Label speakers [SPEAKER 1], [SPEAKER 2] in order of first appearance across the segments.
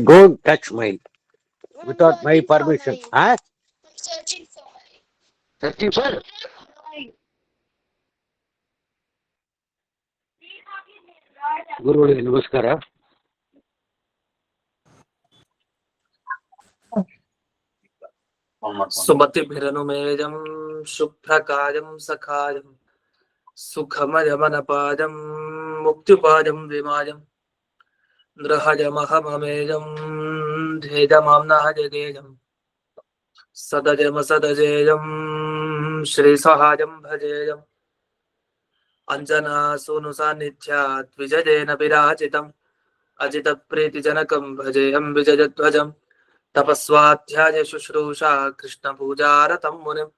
[SPEAKER 1] Don't touch mine without my permission. Huh? Searching for? ಗುರುಗಳಿಗೆ ನಮಸ್ಕಾರ.
[SPEAKER 2] ಸುಮತಿಭಿರನುಮೇಜಂ ಶುಭ್ರಕಾಯಂ ಸಖಾಯಂ ಸುಖಮಯಮನಪಾದಂ ಮುಕ್ತಿಪಾದಂ ವಿಮಾಯಂ ನೃಹಜಮಹಮಮೇಜಂ ಧೇಜಮಾಂನಃ ಜಗೇಜಂ ಸದಜಮಸದಜೇಯಂ ಶ್ರೀಸಹಾಯಂ ಭಜೇಯಂ ಅಂಜನಾಸೂನು ಸಾನ್ನಿಧ್ಯಾತ್ ವಿಜಯೇನ ವಿರಾಜಿತಂ ಅಜಿತಪ್ರೀತಿಜನಕಂ ಭಜೇಯಂ ವಿಜಯಧ್ವಜಂ ತಪಸ್ವಾಧ್ಯಾಯ ಶುಶ್ರೂಷಾ ಕೃಷ್ಣ ಪೂಜಾರತಂ ಮುನಿಂ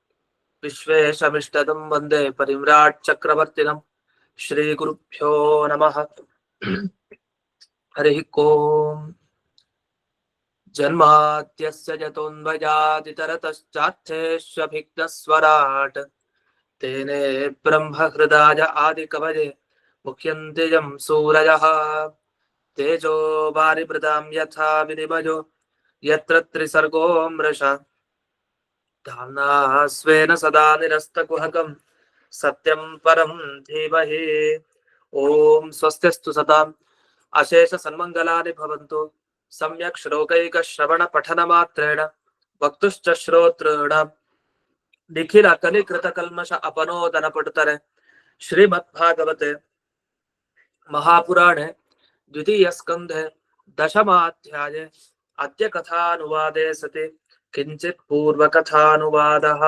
[SPEAKER 2] ವಿಶ್ವೇಶಮಿಷ್ಟದಂ ವಂದೇ ಪರಿಮ್ರಾಟ್ ಚಕ್ರವರ್ತಿನಂ ಶ್ರೀ ಗುರುಭ್ಯೋ ನಮಃ. ಹರಿ ಓಂ. ಜನ್ಮಾದ್ಯಸ್ಯ ಯತೋನ್ಮಯಾದಿತರತಶ್ಚಾರ್ಥೇಷ್ವಭಿಘ್ನಸ್ವರಾಟ್ ತೇನೇ ಬ್ರಹ್ಮ ಹೃದಯ ಆದಿಕವಯೇ ಮುಖ್ಯಂತೆ ಯಂ ಸೂರಯಃ ತೇಜೋ ವಾರಿಮೃದಾಂ ಯಥಾ ವಿನಿಮಯೋ ಯತ್ರ ತ್ರಿಸರ್ಗೋ ಮೃಷಾ ಧಾಮ್ನಾ ಸ್ವೇನ ಸದಾ ನಿರಸ್ತಕುಹಕಂ ಸತ್ಯಂ ಪರಂ ಧೀಮಹಿ. ಓಂ ಸ್ವಸ್ತ್ಯಸ್ತು ಸದಾಂ ಅಶೇಷ ಸನ್ಮಂಗಲಾನಿ ಭವಂತು. ಸಮ್ಯಕ್ ಶ್ಲೋಕೈಕ ಶ್ರವಣ ಪಠನ ಮಾತ್ರೇಣ ವಕ್ತುಶ್ಚ ಶ್ರೋತॄಣಾಂ ನಿಖಿಲ ಕಲಿಕೃತ ಕಲ್ಮಷ ಅಪನೋದನ ಪಡುತ್ತಾರೆ. ಶ್ರೀಮದ್ ಭಾಗವತೆ ಮಹಾಪುರಾಣೆ ದ್ವಿತೀಯ ಸ್ಕಂಧೆ ದಶಮಾಧ್ಯಾಯೇ ಅದ್ಯ ಕಥಾನುವಾದೇ ಸತಿ ಕಿಂಚಿತ್ ಪೂರ್ವ ಕಥಾನುವಾದಃ.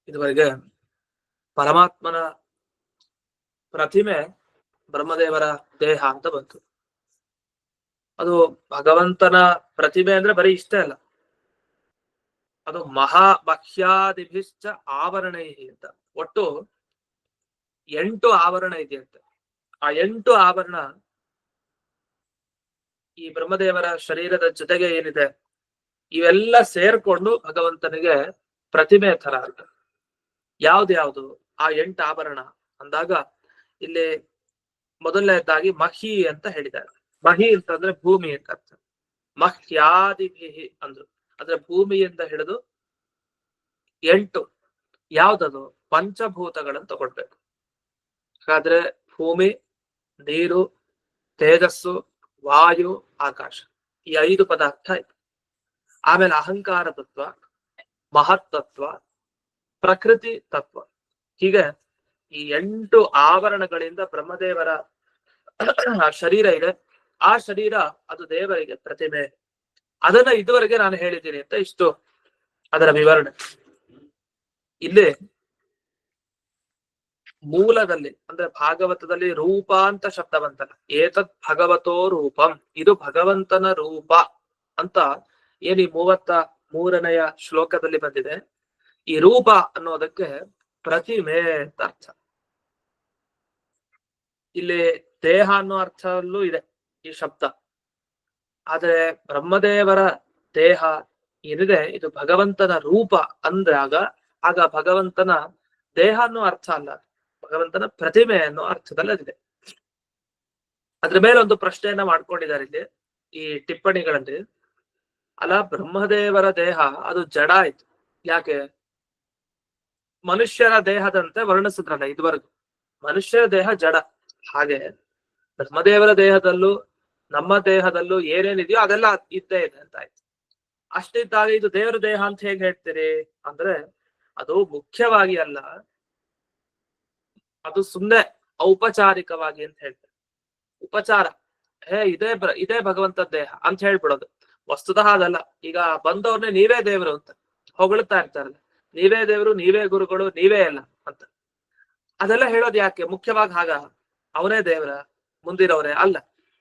[SPEAKER 2] ಇದುವರೆಗೆ ಪರಮಾತ್ಮನ ಪ್ರತಿಮೆ ಬ್ರಹ್ಮದೇವರ ದೇಹ ಅಂತ ಬಂತು. ಅದು ಭಗವಂತನ ಪ್ರತಿಮೆ ಅಂದ್ರೆ ಬರೀ ಇಷ್ಟೇ ಅಲ್ಲ, ಅದು ಮಹಾಬಹ್ಯಾದಿಭಿಶ್ಚ ಆವರಣೈ ಅಂತ ಒಟ್ಟು 8 ಆವರಣ ಇದೆಯಂತೆ. ಆ 8 ಆವರಣ ಈ ಬ್ರಹ್ಮದೇವರ ಶರೀರದ ಜೊತೆಗೆ ಏನಿದೆ ಇವೆಲ್ಲ ಸೇರ್ಕೊಂಡು ಭಗವಂತನಿಗೆ ಪ್ರತಿಮೆ ತರ ಅಂತ. ಯಾವ್ದು ಆ 8 ಆಭರಣ ಅಂದಾಗ ಇಲ್ಲಿ ಮೊದಲನೇದಾಗಿ ಮಹಿ ಅಂತ ಹೇಳಿದ್ದಾರೆ. ಮಹಿ ಅಂತಂದ್ರೆ ಭೂಮಿ ಅಂತ ಅರ್ಥ. ಮಹ್ಯಾದಿಭಿ ಅಂದ್ರು ಅಂದ್ರೆ ಭೂಮಿಯಿಂದ ಹಿಡಿದು 8 ಯಾವ್ದದು ಪಂಚಭೂತಗಳನ್ನು ತಗೊಳ್ಬೇಕು. ಹಾಗಾದ್ರೆ ಭೂಮಿ, ನೀರು, ತೇಜಸ್ಸು, ವಾಯು, ಆಕಾಶ, ಈ 5 ಪದಾರ್ಥ ಆಯ್ತು. ಆಮೇಲೆ ಅಹಂಕಾರ ತತ್ವ, ಮಹತ್ತತ್ವ, ಪ್ರಕೃತಿ ತತ್ವ, ಹೀಗೆ ಈ 8 ಆವರಣಗಳಿಂದ ಬ್ರಹ್ಮದೇವರ ಶರೀರ ಇದೆ. ಆ ಶರೀರ ಅದು ದೇವರಿಗೆ ಪ್ರತಿಮೆ. ಅದನ್ನ ಇದುವರೆಗೆ ನಾನು ಹೇಳಿದ್ದೀನಿ ಅಂತ ಇಷ್ಟು ಅದರ ವಿವರಣೆ. ಇಲ್ಲಿ ಮೂಲದಲ್ಲಿ ಅಂದ್ರೆ ಭಾಗವತದಲ್ಲಿ ರೂಪ ಅಂತ ಶಬ್ದ ಬಂತಲ್ಲ, ಏತದ್ ಭಗವತೋ ರೂಪಂ, ಇದು ಭಗವಂತನ ರೂಪ ಅಂತ ಏನಿ 33ನೆಯ ಶ್ಲೋಕದಲ್ಲಿ ಬಂದಿದೆ. ಈ ರೂಪ ಅನ್ನೋದಕ್ಕೆ ಪ್ರತಿಮೆ ಅಂತ ಅರ್ಥ. ಇಲ್ಲಿ ದೇಹ ಅನ್ನೋ ಅರ್ಥದಲ್ಲೂ ಇದೆ ಈ ಶಬ್ದ. ಆದ್ರೆ ಬ್ರಹ್ಮದೇವರ ದೇಹ ಏನಿದೆ ಇದು ಭಗವಂತನ ರೂಪ ಅಂದಾಗ ಆಗ ಭಗವಂತನ ದೇಹ ಅನ್ನೋ ಅರ್ಥ ಅಲ್ಲ, ಭಗವಂತನ ಪ್ರತಿಮೆ ಅನ್ನೋ ಅರ್ಥದಲ್ಲಿ ಅದಿದೆ. ಅದ್ರ ಮೇಲೆ ಒಂದು ಪ್ರಶ್ನೆಯನ್ನ ಮಾಡ್ಕೊಂಡಿದ್ದಾರೆ ಇಲ್ಲಿ ಈ ಟಿಪ್ಪಣಿಗಳಲ್ಲಿ. ಅಲ್ಲ, ಬ್ರಹ್ಮದೇವರ ದೇಹ ಅದು ಜಡ ಆಯ್ತು, ಯಾಕೆ? ಮನುಷ್ಯರ ದೇಹದಂತೆ ವರ್ಣಿಸಿದ್ರಲ್ಲ ಇದುವರೆಗೂ, ಮನುಷ್ಯರ ದೇಹ ಜಡ. ಹಾಗೆ ಬ್ರಹ್ಮದೇವರ ದೇಹದಲ್ಲೂ ನಮ್ಮ ದೇಹದಲ್ಲೂ ಏನೇನಿದೆಯೋ ಅದೆಲ್ಲ ಇದ್ದೇ ಇದೆ ಅಂತ ಆಯ್ತು. ಅಷ್ಟಿದ್ದಾಗ ಇದು ದೇವರ ದೇಹ ಅಂತ ಹೇಗೆ ಹೇಳ್ತೀರಿ ಅಂದ್ರೆ ಅದು ಮುಖ್ಯವಾಗಿ ಅಲ್ಲ, ಅದು ಸುಮ್ಮನೆ ಔಪಚಾರಿಕವಾಗಿ ಅಂತ ಹೇಳ್ತಾರೆ. ಉಪಚಾರ, ಇದೇ ಭಗವಂತ ದೇಹ ಅಂತ ಹೇಳ್ಬಿಡೋದು. ವಸ್ತುತಃ ಅದಲ್ಲ. ಈಗ ಬಂದವ್ರನ್ನೇ ನೀವೇ ದೇವರು ಅಂತ ಹೊಗಳ್ತಾ ಇರ್ತಾರಲ್ಲ, ನೀವೇ ದೇವರು, ನೀವೇ ಗುರುಗಳು, ನೀವೇ ಎಲ್ಲ ಅಂತ. ಅದೆಲ್ಲ ಹೇಳೋದು ಯಾಕೆ? ಮುಖ್ಯವಾಗಿ ಅವರೇ ದೇವರ ಮುಂದಿರೋರೇ ಅಲ್ಲ,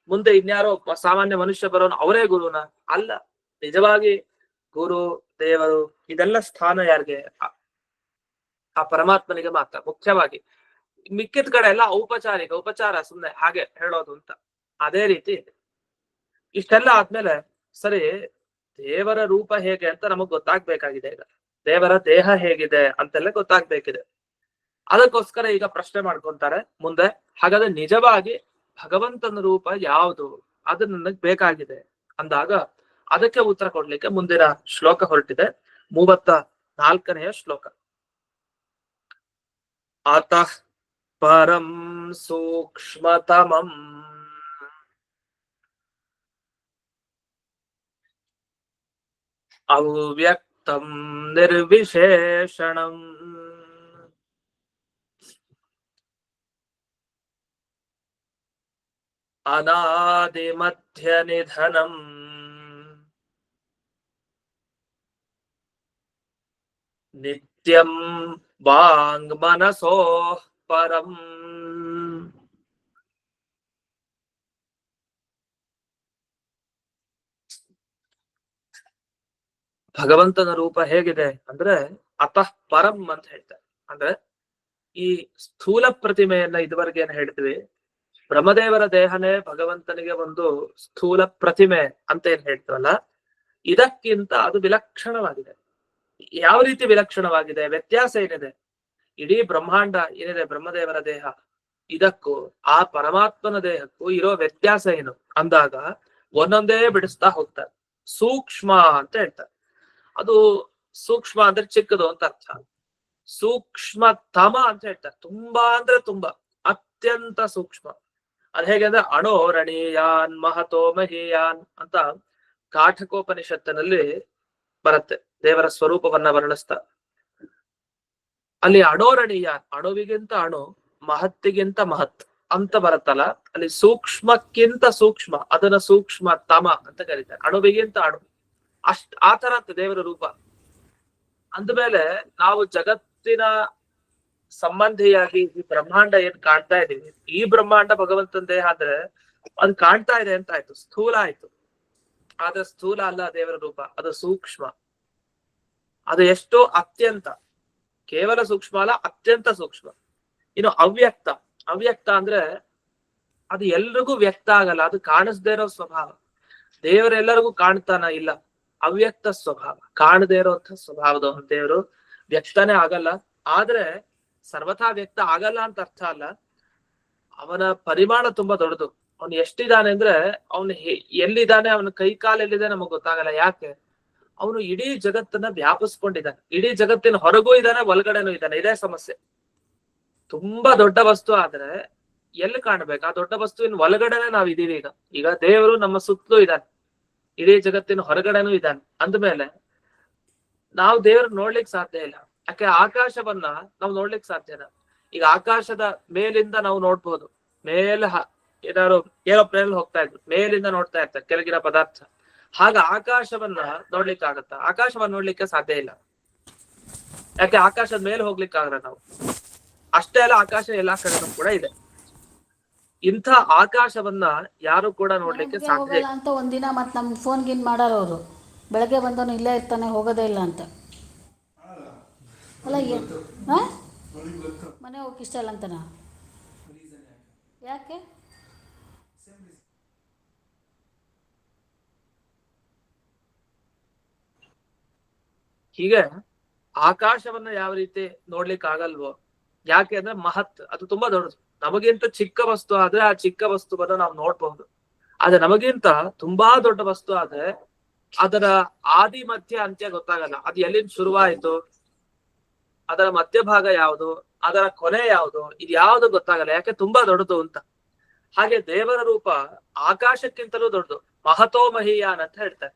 [SPEAKER 2] ಮುಂದೆ ಇನ್ಯಾರೋ ಸಾಮಾನ್ಯ ಮನುಷ್ಯ ಬರೋನು ಅವರೇ ಗುರುನ ಅಲ್ಲ. ನಿಜವಾಗಿ ಗುರು ದೇವರು ಇದೆಲ್ಲ ಸ್ಥಾನ ಯಾರಿಗೆ? ಆ ಪರಮಾತ್ಮನಿಗೆ ಮಾತ್ರ ಮುಖ್ಯವಾಗಿ. ಮಿಕ್ಕಿದ ಕಡೆ ಎಲ್ಲ ಔಪಚಾರಿಕ, ಉಪಚಾರ, ಸುಮ್ನೆ ಹಾಗೆ ಹೇಳೋದು ಅಂತ. ಅದೇ ರೀತಿ ಇಷ್ಟೆಲ್ಲ ಆದ್ಮೇಲೆ ಸರಿ, ದೇವರ ರೂಪ ಹೇಗೆ ಅಂತ ನಮಗ್ ಗೊತ್ತಾಗ್ಬೇಕಾಗಿದೆ. ಈಗ ದೇವರ ದೇಹ ಹೇಗಿದೆ ಅಂತೆಲ್ಲ ಗೊತ್ತಾಗ್ಬೇಕಿದೆ. ಅದಕ್ಕೋಸ್ಕರ ಈಗ ಪ್ರಶ್ನೆ ಮಾಡ್ಕೊಂತಾರೆ ಮುಂದೆ. ಹಾಗಾದ್ರೆ ನಿಜವಾಗಿ ಭಗವಂತನ ರೂಪ ಯಾವುದು, ಅದು ನನಗ್ ಬೇಕಾಗಿದೆ ಅಂದಾಗ ಅದಕ್ಕೆ ಉತ್ತರ ಕೊಡ್ಲಿಕ್ಕೆ ಮುಂದಿನ ಶ್ಲೋಕ ಹೊರಟಿದೆ. 34ನೇ ಶ್ಲೋಕ. ಅತಃ ಪರಂ ಸೂಕ್ಷ್ಮತಮಂ ಅವ್ಯಕ್ತಂ ನಿರ್ವಿಶೇಷಣಂ ಅನಾದಿ ಮಧ್ಯ ನಿಧನಂ ನಿತ್ಯಂ ವಾಂಗ್ ಮನಸೋ ಪರಂ. ಭಗವಂತನ ರೂಪ ಹೇಗಿದೆ ಅಂದ್ರೆ ಅತಃ ಪರಂ ಅಂತ ಹೇಳ್ತಾರೆ. ಅಂದ್ರೆ ಈ ಸ್ಥೂಲ ಪ್ರತಿಮೆಯನ್ನ ಇದುವರೆಗೆ ಏನ್ ಹೇಳ್ತೀವಿ, ಬ್ರಹ್ಮದೇವರ ದೇಹನೇ ಭಗವಂತನಿಗೆ ಒಂದು ಸ್ಥೂಲ ಪ್ರತಿಮೆ ಅಂತ ಏನ್ ಹೇಳ್ತೀವಲ್ಲ, ಇದಕ್ಕಿಂತ ಅದು ವಿಲಕ್ಷಣವಾಗಿದೆ. ಯಾವ ರೀತಿ ವಿಲಕ್ಷಣವಾಗಿದೆ, ವ್ಯತ್ಯಾಸ ಏನಿದೆ, ಇಡೀ ಬ್ರಹ್ಮಾಂಡ ಏನಿದೆ ಬ್ರಹ್ಮದೇವರ ದೇಹ, ಇದಕ್ಕೂ ಆ ಪರಮಾತ್ಮನ ದೇಹಕ್ಕೂ ಇರೋ ವ್ಯತ್ಯಾಸ ಏನು ಅಂದಾಗ ಒಂದೊಂದೇ ಬಿಡಿಸ್ತಾ ಹೋಗ್ತಾರೆ. ಸೂಕ್ಷ್ಮ ಅಂತ ಹೇಳ್ತಾರೆ. ಅದು ಸೂಕ್ಷ್ಮ ಅಂದ್ರೆ ಚಿಕ್ಕದು ಅಂತ ಅರ್ಥ. ಸೂಕ್ಷ್ಮತಮ ಅಂತ ಹೇಳ್ತಾರೆ. ತುಂಬಾ ಅಂದ್ರೆ ತುಂಬಾ, ಅತ್ಯಂತ ಸೂಕ್ಷ್ಮ. ಅದ್ ಹೇಗೆ ಅಂದ್ರೆ ಅಣೋರಣೀಯಾನ್ ಮಹತೋ ಮಹೀಯಾನ್ ಅಂತ ಕಾಠಕೋಪನಿಷತ್ತಿನಲ್ಲಿ ಬರುತ್ತೆ. ದೇವರ ಸ್ವರೂಪವನ್ನ ವರ್ಣಿಸ್ತಾ ಅಲ್ಲಿ ಅಣೋರಣೀಯಾನ್, ಅಣುವಿಗಿಂತ ಅಣು, ಮಹತ್ತಿಗಿಂತ ಮಹತ್ ಅಂತ ಬರುತ್ತಲ್ಲ, ಅಲ್ಲಿ ಸೂಕ್ಷ್ಮಕ್ಕಿಂತ ಸೂಕ್ಷ್ಮ, ಅದನ್ನ ಸೂಕ್ಷ್ಮ ತಮ ಅಂತ ಕರೀತಾರೆ. ಅಣುವಿಗಿಂತ ಅಣು, ಆತರ ಅಂತ ದೇವರ ರೂಪ. ಅಂದ್ಮೇಲೆ ನಾವು ಜಗತ್ತಿನ ಸಂಬಂಧಿಯಾಗಿ ಈ ಬ್ರಹ್ಮಾಂಡ ಏನ್ ಕಾಣ್ತಾ ಇದೀವಿ, ಈ ಬ್ರಹ್ಮಾಂಡ ಭಗವಂತನ ದೇಹ ಆದ್ರೆ ಅದು ಕಾಣ್ತಾ ಇದೆ ಅಂತ ಆಯ್ತು, ಸ್ಥೂಲ ಆಯ್ತು. ಆದ್ರೆ ಸ್ಥೂಲ ಅಲ್ಲ ದೇವರ ರೂಪ, ಅದು ಸೂಕ್ಷ್ಮ. ಅದು ಎಷ್ಟೋ ಅತ್ಯಂತ, ಕೇವಲ ಸೂಕ್ಷ್ಮ ಅಲ್ಲ, ಅತ್ಯಂತ ಸೂಕ್ಷ್ಮ. ಇನ್ನು ಅವ್ಯಕ್ತ. ಅವ್ಯಕ್ತ ಅಂದ್ರೆ ಅದು ಎಲ್ರಿಗೂ ವ್ಯಕ್ತ ಆಗಲ್ಲ, ಅದು ಕಾಣಿಸ್ದೇ ಇರೋ ಸ್ವಭಾವ. ದೇವರೆಲ್ಲರಿಗೂ ಕಾಣ್ತಾನ? ಇಲ್ಲ, ಅವ್ಯಕ್ತ ಸ್ವಭಾವ, ಕಾಣದೇ ಇರೋಂಥ ಸ್ವಭಾವದ ದೇವರು. ವ್ಯಕ್ತನೇ ಆಗಲ್ಲ, ಆದ್ರೆ ಸರ್ವಥಾ ವ್ಯಕ್ತ ಆಗಲ್ಲ ಅಂತ ಅರ್ಥ ಅಲ್ಲ. ಅವನ ಪರಿಮಾಣ ತುಂಬಾ ದೊಡ್ಡದು. ಅವನು ಎಷ್ಟಿದ್ದಾನೆ ಅಂದ್ರೆ, ಅವನು ಎಲ್ಲಿದ್ದಾನೆ, ಅವನ ಕೈ ಕಾಲು ಎಲ್ಲಿದೆ ನಮಗ್ ಗೊತ್ತಾಗಲ್ಲ. ಯಾಕೆ? ಅವನು ಇಡೀ ಜಗತ್ತನ್ನ ವ್ಯಾಪಿಸ್ಕೊಂಡಿದ್ದಾನೆ. ಇಡೀ ಜಗತ್ತಿನ ಹೊರಗೂ ಇದ್ದಾನೆ, ಒಳಗಡೆನೂ ಇದ್ದಾನೆ. ಇದೇ ಸಮಸ್ಯೆ. ತುಂಬಾ ದೊಡ್ಡ ವಸ್ತು ಆದ್ರೆ ಎಲ್ಲಿ ಕಾಣ್ಬೇಕು? ಆ ದೊಡ್ಡ ವಸ್ತುವಿನ ಒಳಗಡೆನೆ ನಾವ್ ಇದೀವಿ. ಈಗ ದೇವರು ನಮ್ಮ ಸುತ್ತಲೂ ಇದ್ದಾನೆ, ಇಡೀ ಜಗತ್ತಿನ ಹೊರಗಡೆನೂ ಇದ್ದಾನೆ. ಅಂದ್ಮೇಲೆ ನಾವು ದೇವ್ರ ನೋಡ್ಲಿಕ್ ಸಾಧ್ಯ ಇಲ್ಲ. ಯಾಕೆ? ಆಕಾಶವನ್ನ ನಾವು ನೋಡ್ಲಿಕ್ ಸಾಧ್ಯನ? ಈಗ ಆಕಾಶದ ಮೇಲಿಂದ ನಾವು ನೋಡ್ಬೋದು. ಮೇಲೆ ಏನಾದ್ರು ಏರೋಪ್ಲೇನ್ ಹೋಗ್ತಾ ಇದ್ರು, ಮೇಲಿಂದ ನೋಡ್ತಾ ಇರ್ತಾರೆ ಕೆಳಗಿನ ಪದಾರ್ಥ. ಹಾಗ ಆಕಾಶವನ್ನ ನೋಡ್ಲಿಕ್ಕೆ ಆಗತ್ತ? ಆಕಾಶವನ್ನ ನೋಡ್ಲಿಕ್ಕೆ ಸಾಧ್ಯ ಇಲ್ಲ. ಯಾಕೆ? ಆಕಾಶದ ಮೇಲೆ ಹೋಗ್ಲಿಕ್ಕೆ ಆಗಲ್ಲ ನಾವು. ಅಷ್ಟೇ ಅಲ್ಲ, ಆಕಾಶ ಎಲ್ಲಾ ಕಡೆನೂ ಕೂಡ ಇದೆ. ಇಂಥ ಆಕಾಶವನ್ನ ಯಾರು ಕೂಡ ನೋಡ್ಲಿಕ್ಕೆ ಸಾಧ್ಯ ಇಲ್ಲ
[SPEAKER 3] ಅಂತ ಒಂದಿನ ಮತ್ ನಮ್ಗೆ ಫೋನ್ ಗಿನ್ ಮಾಡಾರ ಅವರು, ಬೆಳಗ್ಗೆ ಬಂದವನು ಇಲ್ಲೇ ಇರ್ತಾನೆ, ಹೋಗೋದೇ ಇಲ್ಲ ಅಂತ. ಅಲ್ಲ ಮನೆ ಹೋಗಕ್ಕೆ ಇಷ್ಟ ಇಲ್ಲ ಅಂತನಾ? ಯಾಕೆ?
[SPEAKER 2] ಹೀಗೆ ಆಕಾಶವನ್ನ ಯಾವ ರೀತಿ ನೋಡ್ಲಿಕ್ಕೆ ಆಗಲ್ವೋ, ಯಾಕೆ ಅಂದ್ರೆ ಮಹತ್, ಅದು ತುಂಬಾ ದೊಡ್ಡದು. ನಮಗಿಂತ ಚಿಕ್ಕ ವಸ್ತು ಆದ್ರೆ ಆ ಚಿಕ್ಕ ವಸ್ತುವನ್ನ ನಾವು ನೋಡ್ಬಹುದು. ಆದ್ರೆ ನಮಗಿಂತ ತುಂಬಾ ದೊಡ್ಡ ವಸ್ತು ಆದ್ರೆ ಅದರ ಆದಿ ಮಧ್ಯ ಅಂತ್ಯ ಗೊತ್ತಾಗಲ್ಲ. ಅದು ಎಲ್ಲಿಂದ ಶುರುವಾಯಿತು, ಅದರ ಮಧ್ಯಭಾಗ ಯಾವುದು, ಅದರ ಕೊನೆ ಯಾವುದು, ಇದು ಯಾವುದು ಗೊತ್ತಾಗಲ್ಲ. ಯಾಕೆ? ತುಂಬಾ ದೊಡ್ಡದು ಅಂತ. ಹಾಗೆ ದೇವರ ರೂಪ ಆಕಾಶಕ್ಕಿಂತಲೂ ದೊಡ್ಡದು. ಮಹತೋ ಮಹೀಯಾನ್ ಅಂತ ಹೇಳ್ತಾರೆ.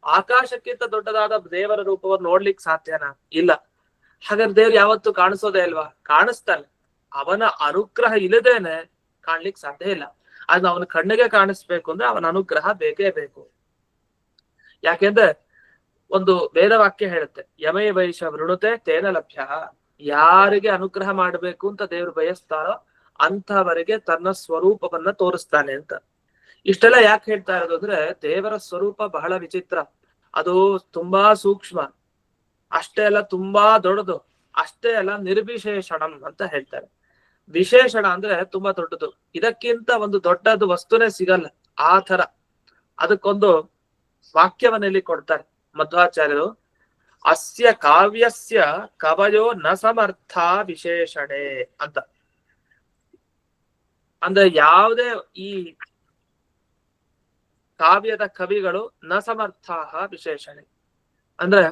[SPEAKER 2] ಆಕಾಶಕ್ಕಿಂತ ದೊಡ್ಡದಾದ ದೇವರ ರೂಪವನ್ನು ನೋಡ್ಲಿಕ್ಕೆ ಸಾಧ್ಯನಾ? ಇಲ್ಲ. ಹಾಗಾದ್ರೆ ದೇವ್ರು ಯಾವತ್ತು ಕಾಣಿಸೋದೇ ಅಲ್ವಾ? ಕಾಣಿಸ್ತಾನೆ. ಅವನ ಅನುಗ್ರಹ ಇಲ್ಲದೇನೆ ಕಾಣ್ಲಿಕ್ಕೆ ಸಾಧ್ಯ ಇಲ್ಲ. ಅದನ್ನ ಅವನ ಕಣ್ಣಿಗೆ ಕಾಣಿಸ್ಬೇಕು ಅಂದ್ರೆ ಅವನ ಅನುಗ್ರಹ ಬೇಕೇ ಬೇಕು. ಯಾಕೆಂದ್ರೆ ಒಂದು ವೇದವಾಕ್ಯ ಹೇಳುತ್ತೆ, ಯಮೇ ವೈಶ ವೃಣುತೆ ತೇನ ಲಭ್ಯ. ಯಾರಿಗೆ ಅನುಗ್ರಹ ಮಾಡ್ಬೇಕು ಅಂತ ದೇವ್ರು ಬಯಸ್ತಾರೋ ಅಂಥವರಿಗೆ ತನ್ನ ಸ್ವರೂಪವನ್ನ ತೋರಿಸ್ತಾನೆ ಅಂತ. ಇಷ್ಟೆಲ್ಲ ಯಾಕೆ ಹೇಳ್ತಾ ಇರೋದು ಅಂದ್ರೆ, ದೇವರ ಸ್ವರೂಪ ಬಹಳ ವಿಚಿತ್ರ. ಅದು ತುಂಬಾ ಸೂಕ್ಷ್ಮ, ಅಷ್ಟೇ ಅಲ್ಲ ತುಂಬಾ ದೊಡ್ಡದು, ಅಷ್ಟೇ ಅಲ್ಲ ನಿರ್ವಿಶೇಷಣಂ ಅಂತ ಹೇಳ್ತಾರೆ. ವಿಶೇಷಣ ಅಂದ್ರೆ ತುಂಬಾ ದೊಡ್ಡದು. ಇದಕ್ಕಿಂತ ಒಂದು ದೊಡ್ಡದು ವಸ್ತುನೇ ಸಿಗಲ್ಲ. ಆ ತರ ಅದಕ್ಕೊಂದು ವಾಕ್ಯವನ್ನ ಇಲ್ಲಿ ಕೊಡ್ತಾರೆ ಮಧ್ವಾಚಾರ್ಯರು. ಅಸ್ಯ ಕಾವ್ಯಸ್ಯ ಕವಯೋ ನ ಸಮರ್ಥ ವಿಶೇಷಣೆ ಅಂತ. ಅಂದ್ರೆ ಯಾವುದೇ ಈ ಕಾವ್ಯದ ಕವಿಗಳು ನ ಸಮರ್ಥ ವಿಶೇಷಣೆ ಅಂದ್ರೆ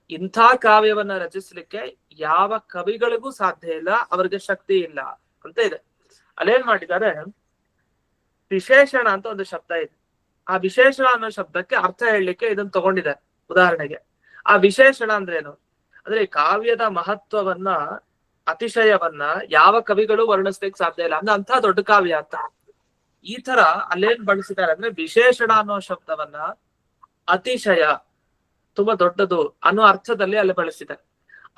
[SPEAKER 2] ಇಂಥ ಕಾವ್ಯವನ್ನ ರಚಿಸ್ಲಿಕ್ಕೆ ಯಾವ ಕವಿಗಳಿಗೂ ಸಾಧ್ಯ ಇಲ್ಲ, ಅವರಿಗೆ ಶಕ್ತಿ ಇಲ್ಲ ಅಂತ ಇದೆ. ಅಲ್ಲೇನ್ ಮಾಡಿದ್ದಾರೆ, ವಿಶೇಷಣ ಅಂತ ಒಂದು ಶಬ್ದ ಇದೆ. ಆ ವಿಶೇಷಣ ಅನ್ನೋ ಶಬ್ದಕ್ಕೆ ಅರ್ಥ ಹೇಳಲಿಕ್ಕೆ ಇದನ್ನ ತಗೊಂಡಿದ್ದಾರೆ. ಉದಾಹರಣೆಗೆ ಆ ವಿಶೇಷಣ ಅಂದ್ರೆ ಏನು ಅಂದ್ರೆ ಈ ಕಾವ್ಯದ ಮಹತ್ವವನ್ನ, ಅತಿಶಯವನ್ನ ಯಾವ ಕವಿಗಳು ವರ್ಣಿಸ್ಲಿಕ್ಕೆ ಸಾಧ್ಯ ಇಲ್ಲ ಅಂದ್ರೆ ಅಂತ ದೊಡ್ಡ ಕಾವ್ಯ ಅಂತ. ಈ ತರ ಅಲ್ಲೇನ್ ಬಳಸಿದ್ದಾರೆ ಅಂದ್ರೆ ವಿಶೇಷಣ ಅನ್ನೋ ಶಬ್ದವನ್ನ ಅತಿಶಯ, ತುಂಬಾ ದೊಡ್ಡದು ಅನ್ನೋ ಅರ್ಥದಲ್ಲಿ ಅಲ್ಲಿ ಬಳಸಿದ್ದಾರೆ.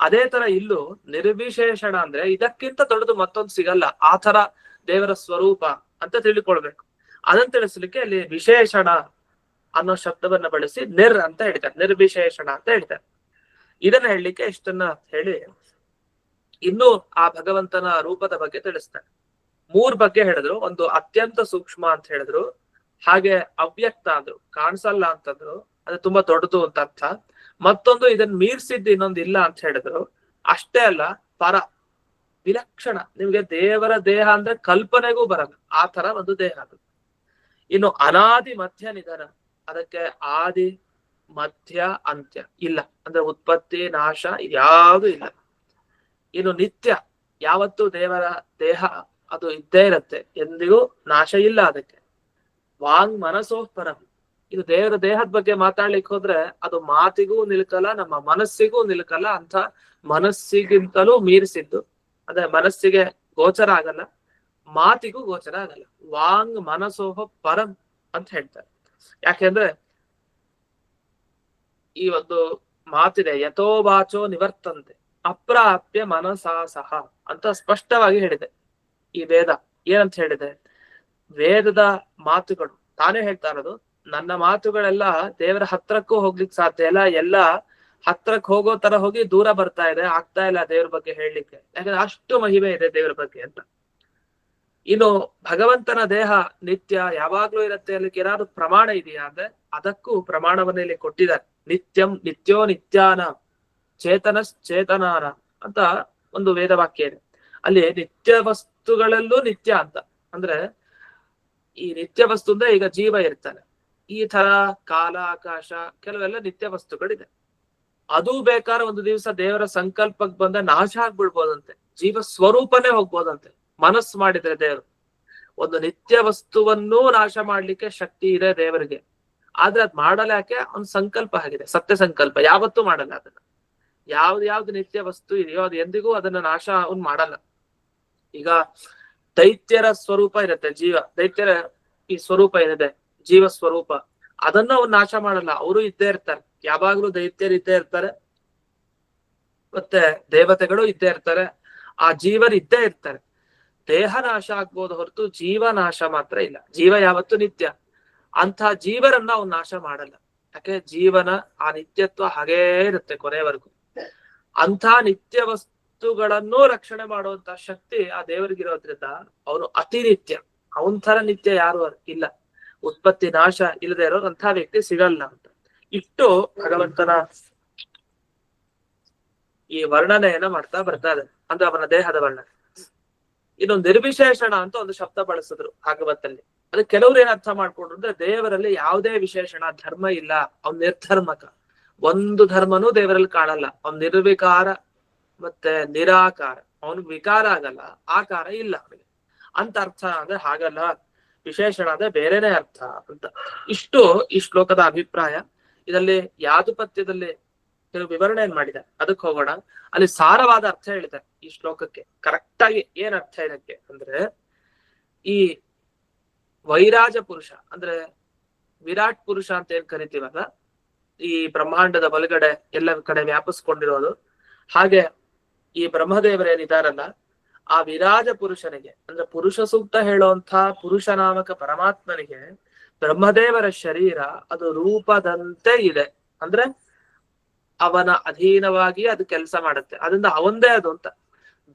[SPEAKER 2] ಅದೇ ತರ ಇಲ್ಲೂ ನಿರ್ವಿಶೇಷಣ ಅಂದ್ರೆ ಇದಕ್ಕಿಂತ ದೊಡ್ಡದು ಮತ್ತೊಂದು ಸಿಗಲ್ಲ, ಆ ತರ ದೇವರ ಸ್ವರೂಪ ಅಂತ ತಿಳ್ಕೊಳ್ಬೇಕು. ಅದನ್ನ ತಿಳಿಸ್ಲಿಕ್ಕೆ ಅಲ್ಲಿ ವಿಶೇಷಣ ಅನ್ನೋ ಶಬ್ದವನ್ನ ಬಳಸಿ ನಿರ್ ಅಂತ ಹೇಳ್ತಾರೆ, ನಿರ್ವಿಶೇಷಣ ಅಂತ ಹೇಳ್ತಾರೆ. ಇದನ್ನ ಹೇಳಲಿಕ್ಕೆ ಇಷ್ಟನ್ನ ಹೇಳಿ ಇನ್ನು ಆ ಭಗವಂತನ ರೂಪದ ಬಗ್ಗೆ ತಿಳಿಸ್ತಾರೆ. 3 ಬಗ್ಗೆ ಹೇಳಿದ್ರು. ಒಂದು ಅತ್ಯಂತ ಸೂಕ್ಷ್ಮ ಅಂತ ಹೇಳಿದ್ರು, ಹಾಗೆ ಅವ್ಯಕ್ತ ಅಂದ್ರು, ಕಾಣಿಸಲ್ಲ ಅಂತಂದ್ರು, ಅದು ತುಂಬಾ ದೊಡ್ಡದು ಅಂತ ಅರ್ಥ. ಮತ್ತೊಂದು ಇದನ್ನ ಮೀರ್ಸಿದ್ದು ಇನ್ನೊಂದು ಇಲ್ಲ ಅಂತ ಹೇಳಿದ್ರು. ಅಷ್ಟೇ ಅಲ್ಲ, ಪರ, ವಿಲಕ್ಷಣ, ನಿಮ್ಗೆ ದೇವರ ದೇಹ ಅಂದ್ರೆ ಕಲ್ಪನೆಗೂ ಬರಲ್ಲ, ಆ ತರ ಒಂದು ದೇಹ ಅದು. ಇನ್ನು ಅನಾದಿ ಮಧ್ಯ ನಿಧನ, ಅದಕ್ಕೆ ಆದಿ ಮಧ್ಯ ಅಂತ್ಯ ಇಲ್ಲ, ಅಂದ್ರೆ ಉತ್ಪತ್ತಿ ನಾಶ ಯಾವುದು ಇಲ್ಲ. ಇನ್ನು ನಿತ್ಯ, ಯಾವತ್ತೂ ದೇವರ ದೇಹ ಅದು ಇದ್ದೇ ಇರತ್ತೆ, ಎಂದಿಗೂ ನಾಶ ಇಲ್ಲ ಅದಕ್ಕೆ. ವಾಂಗ್ ಮನಸೋ ಪರಂ, ಇದು ದೇವರ ದೇಹದ ಬಗ್ಗೆ ಮಾತಾಡ್ಲಿಕ್ಕೆ ಹೋದ್ರೆ ಅದು ಮಾತಿಗೂ ನಿಲ್ಕಲ್ಲ, ನಮ್ಮ ಮನಸ್ಸಿಗೂ ನಿಲ್ಕಲ್ಲ. ಅಂತ ಮನಸ್ಸಿಗಿಂತಲೂ ಮೀರಿಸಿದ್ದು, ಅಂದ್ರೆ ಮನಸ್ಸಿಗೆ ಗೋಚರ ಆಗಲ್ಲ, ಮಾತಿಗೂ ಗೋಚರ ಆಗಲ್ಲ. ವಾಂಗ್ ಮನಸೋಹ ಪರಂ ಅಂತ ಹೇಳ್ತಾರೆ. ಯಾಕೆಂದ್ರೆ ಈ ಒಂದು ಮಾತಿದೆ, ಯಥೋ ವಾಚೋ ನಿವರ್ತಂತೆ ಅಪ್ರಾಪ್ಯ ಮನಸಾ ಸಹ ಅಂತ ಸ್ಪಷ್ಟವಾಗಿ ಹೇಳಿದೆ ಈ ವೇದ. ಏನಂತ ಹೇಳಿದೆ, ವೇದದ ಮಾತುಗಳು ತಾನೇ ಹೇಳ್ತಾ ಇರೋದು, ನನ್ನ ಮಾತುಗಳೆಲ್ಲ ದೇವರ ಹತ್ರಕ್ಕೂ ಹೋಗ್ಲಿಕ್ಕೆ ಸಾಧ್ಯ ಇಲ್ಲ, ಎಲ್ಲ ಹತ್ರಕ್ಕೆ ಹೋಗೋ ತರ ಹೋಗಿ ದೂರ ಬರ್ತಾ ಇದೆ, ಆಗ್ತಾ ಇಲ್ಲ ದೇವ್ರ ಬಗ್ಗೆ ಹೇಳಲಿಕ್ಕೆ, ಯಾಕಂದ್ರೆ ಅಷ್ಟು ಮಹಿಮೆ ಇದೆ ದೇವ್ರ ಬಗ್ಗೆ ಅಂತ. ಇನ್ನು ಭಗವಂತನ ದೇಹ ನಿತ್ಯ ಯಾವಾಗ್ಲೂ ಇರತ್ತೆ ಅಲ್ಲಿಗೆ ಏನಾದ್ರು ಪ್ರಮಾಣ ಇದೆಯಾ ಅಂದ್ರೆ ಅದಕ್ಕೂ ಪ್ರಮಾಣವನ್ನ ಇಲ್ಲಿ ಕೊಟ್ಟಿದ್ದಾರೆ. ನಿತ್ಯಂ ನಿತ್ಯೋ ನಿತ್ಯಾನ ಚೇತನ ಚೇತನಾನ ಅಂತ ಒಂದು ವೇದವಾಕ್ಯ ಇದೆ. ಅಲ್ಲಿ ನಿತ್ಯ ವಸ್ತುಗಳಲ್ಲೂ ನಿತ್ಯ ಅಂತ ಅಂದ್ರೆ ಈ ನಿತ್ಯ ವಸ್ತು ಅಂದ್ರೆ ಈಗ ಜೀವ ಇರ್ತಾನೆ, ಈ ತರ ಕಾಲ ಆಕಾಶ ಕೆಲವೆಲ್ಲ ನಿತ್ಯ ವಸ್ತುಗಳಿದೆ. ಅದು ಬೇಕಾದ್ರೆ ಒಂದು ದಿವಸ ದೇವರ ಸಂಕಲ್ಪಕ್ಕೆ ಬಂದ ನಾಶ ಆಗ್ಬಿಡ್ಬೋದಂತೆ, ಜೀವ ಸ್ವರೂಪನೇ ಹೋಗ್ಬೋದಂತೆ ಮನಸ್ಸು ಮಾಡಿದ್ರೆ. ದೇವರು ಒಂದು ನಿತ್ಯ ವಸ್ತುವನ್ನೂ ನಾಶ ಮಾಡ್ಲಿಕ್ಕೆ ಶಕ್ತಿ ಇದೆ ದೇವರಿಗೆ, ಆದ್ರೆ ಅದ್ ಮಾಡಲ್ಲ. ಯಾಕೆ? ಅವ್ನ ಸಂಕಲ್ಪ ಆಗಿದೆ, ಸತ್ಯ ಸಂಕಲ್ಪ, ಯಾವತ್ತೂ ಮಾಡಲ್ಲ ಅದನ್ನ. ಯಾವ್ದು ನಿತ್ಯ ವಸ್ತು ಇದೆಯೋ ಅದು ಎಂದಿಗೂ ಅದನ್ನ ನಾಶ ಅವ್ನ್ ಮಾಡಲ್ಲ. ಈಗ ದೈತ್ಯರ ಸ್ವರೂಪ ಇರುತ್ತೆ, ಜೀವ ದೈತ್ಯರ ಈ ಸ್ವರೂಪ ಏನಿದೆ ಜೀವ ಸ್ವರೂಪ, ಅದನ್ನ ಅವ್ರು ನಾಶ ಮಾಡಲ್ಲ, ಅವರು ಇದ್ದೇ ಇರ್ತಾರೆ. ಯಾವಾಗ್ಲೂ ದೈತ್ಯರು ಇದ್ದೇ ಇರ್ತಾರೆ, ಮತ್ತೆ ದೇವತೆಗಳು ಇದ್ದೇ ಇರ್ತಾರೆ, ಆ ಜೀವರು ಇದ್ದೇ ಇರ್ತಾರೆ. ದೇಹ ನಾಶ ಆಗ್ಬೋದು ಹೊರತು ಜೀವ ನಾಶ ಮಾತ್ರ ಇಲ್ಲ. ಜೀವ ಯಾವತ್ತೂ ನಿತ್ಯ, ಅಂತ ಜೀವರನ್ನ ಅವ್ನು ನಾಶ ಮಾಡಲ್ಲ. ಯಾಕೆ? ಜೀವನ ಆ ನಿತ್ಯತ್ವ ಹಾಗೇ ಇರುತ್ತೆ ಕೊನೆಯವರೆಗೂ. ಅಂಥ ನಿತ್ಯ ವಸ್ತುಗಳನ್ನು ರಕ್ಷಣೆ ಮಾಡುವಂತ ಶಕ್ತಿ ಆ ದೇವರಿಗಿರೋದ್ರಿಂದ ಅವನು ಅತಿ ನಿತ್ಯ. ಅವನ್ ತರ ನಿತ್ಯ ಯಾರು ಇಲ್ಲ, ಉತ್ಪತ್ತಿ ನಾಶ ಇಲ್ಲದೆ ಇರೋರು ಅಂಥ ವ್ಯಕ್ತಿ ಸಿಗಲ್ಲ ಅಂತ ಇಟ್ಟು ಭಗವಂತನ ಈ ವರ್ಣನೆಯನ್ನ ಮಾಡ್ತಾ ಬರ್ತಾ ಇದೆ, ಅಂದ್ರೆ ಅವನ ದೇಹದ ವರ್ಣನೆ. ಇನ್ನೊಂದು ನಿರ್ವಿಶೇಷಣ ಅಂತ ಒಂದು ಶಬ್ದ ಬಳಸಿದ್ರು ಭಾಗವತಲ್ಲಿ. ಅದು ಕೆಲವ್ರು ಏನ್ ಅರ್ಥ ಮಾಡ್ಕೊಂಡ್ರು ಅಂದ್ರೆ ದೇವರಲ್ಲಿ ಯಾವುದೇ ವಿಶೇಷಣ ಧರ್ಮ ಇಲ್ಲ, ಅವ್ನ್ ನಿರ್ಧರ್ಮಕ, ಒಂದು ಧರ್ಮನೂ ದೇವರಲ್ಲಿ ಕಾಣಲ್ಲ. ಅವ್ನ್ ನಿರ್ವಿಕಾರ ಮತ್ತೆ ನಿರಾಕಾರ, ಅವನಿಗೆ ವಿಕಾರ ಆಗಲ್ಲ, ಆಕಾರ ಇಲ್ಲ ಅವನಿಗೆ ಅಂತ ಅರ್ಥ. ಅಂದ್ರೆ ಹಾಗಲ್ಲ, ವಿಶೇಷಣ ಅಂದ್ರೆ ಬೇರೆನೆ ಅರ್ಥ ಅಂತ. ಇಷ್ಟು ಈ ಶ್ಲೋಕದ ಅಭಿಪ್ರಾಯ. ಇದರಲ್ಲಿ ಯಾದುಪತ್ಯದಲ್ಲಿ ಕೆಲವು ವಿವರಣೆಯನ್ನು ಮಾಡಿದೆ, ಅದಕ್ಕೆ ಹೋಗೋಣ. ಅಲ್ಲಿ ಸಾರವಾದ ಅರ್ಥ ಹೇಳಿದೆ ಈ ಶ್ಲೋಕಕ್ಕೆ. ಕರೆಕ್ಟ್ ಆಗಿ ಏನ್ ಅರ್ಥ ಇದಕ್ಕೆ ಅಂದ್ರೆ, ಈ ವೈರಾಜ ಪುರುಷ ಅಂದ್ರೆ ವಿರಾಟ್ ಪುರುಷ ಅಂತ ಏನ್ ಕರಿತೀವಲ್ಲ, ಈ ಬ್ರಹ್ಮಾಂಡದ ಬಲಗಡೆ ಎಲ್ಲ ಕಡೆ ವ್ಯಾಪಿಸ್ಕೊಂಡಿರೋದು, ಹಾಗೆ ಈ ಬ್ರಹ್ಮದೇವರೇನಿದಾರಲ್ಲ ಆ ವಿರಾಜ ಪುರುಷನಿಗೆ ಅಂದ್ರೆ ಪುರುಷ ಸೂಕ್ತ ಹೇಳುವಂತ ಪುರುಷ ನಾಮಕ ಪರಮಾತ್ಮನಿಗೆ ಬ್ರಹ್ಮದೇವರ ಶರೀರ ಅದು ರೂಪದಂತೆ ಇದೆ. ಅಂದ್ರೆ ಅವನ ಅಧೀನವಾಗಿ ಅದು ಕೆಲಸ ಮಾಡುತ್ತೆ, ಅದರಿಂದ ಅವಂದೇ ಅದು ಅಂತ.